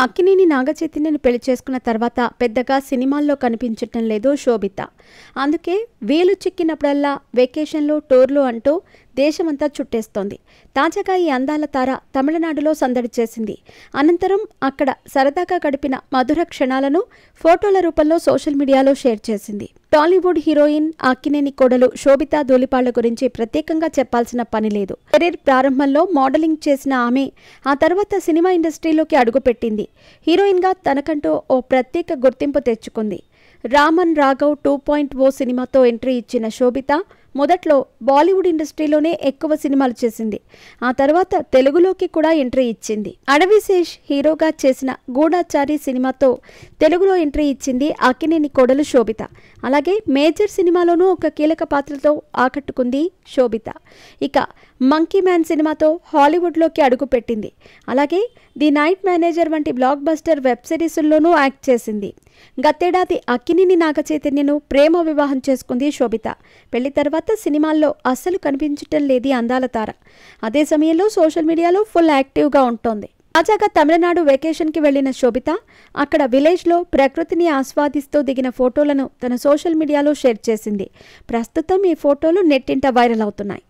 అక్కినేని నాగచైతన్యను పెళ్లి చేసుకున్న తర్వాత పెద్దగా సినిమాల్లో కనిపించటం లేదు శోభిత. అందుకే వీలు చిక్కినప్పుడల్లా వెకేషన్లు, టూర్లు అంటూ దేశమంతా చుట్టేస్తోంది. తాజాగా ఈ అందాల తార తమిళనాడులో సందడి చేసింది. అనంతరం అక్కడ సరదాగా గడిపిన మధుర క్షణాలను ఫోటోల రూపంలో సోషల్ మీడియాలో షేర్ చేసింది. టాలీవుడ్ హీరోయిన్ అక్కినేని కోడలు శోభిత ధూళిపాళ్ల గురించి ప్రత్యేకంగా చెప్పాల్సిన పని లేదు. కెరీర్ ప్రారంభంలో మోడలింగ్ చేసిన ఆమె ఆ తర్వాత సినిమా ఇండస్ట్రీలోకి అడుగుపెట్టింది. హీరోయిన్గా తనకంటూ ఓ ప్రత్యేక గుర్తింపు తెచ్చుకుంది. రామన్ రాఘవ్ 2.0 సినిమాతో ఎంట్రీ ఇచ్చిన శోభిత మొదట్లో బాలీవుడ్ ఇండస్ట్రీలోనే ఎక్కువ సినిమాలు చేసింది. ఆ తర్వాత తెలుగులోకి కూడా ఎంట్రీ ఇచ్చింది. అడవిశేష్ హీరోగా చేసిన గూఢచారి సినిమాతో తెలుగులో ఎంట్రీ ఇచ్చింది అక్కినేని కోడలు శోభిత. అలాగే మేజర్ సినిమాలోనూ ఒక కీలక పాత్రతో ఆకట్టుకుంది శోభిత. ఇక మంకీ మ్యాన్ సినిమాతో హాలీవుడ్లోకి అడుగుపెట్టింది. అలాగే ది నైట్ మేనేజర్ వంటి బ్లాక్ బస్టర్ వెబ్ సిరీస్ల్లోనూ యాక్ట్ చేసింది. గతేడాది అక్కినేని నాగచైతన్యను ప్రేమ వివాహం చేసుకుంది శోభిత. పెళ్లి తర్వాత సినిమాల్లో అస్సలు కనిపించటం లేదు అందాల తార. అదే సమయంలో సోషల్ మీడియాలో ఫుల్ యాక్టివ్గా ఉంటోంది. తాజాగా తమిళనాడు వెకేషన్కి వెళ్లిన శోభిత అక్కడ విలేజ్లో ప్రకృతిని ఆస్వాదిస్తూ దిగిన ఫోటోలను తన సోషల్ మీడియాలో షేర్ చేసింది. ప్రస్తుతం ఈ ఫోటోలు నెట్టింట వైరల్ అవుతున్నాయి.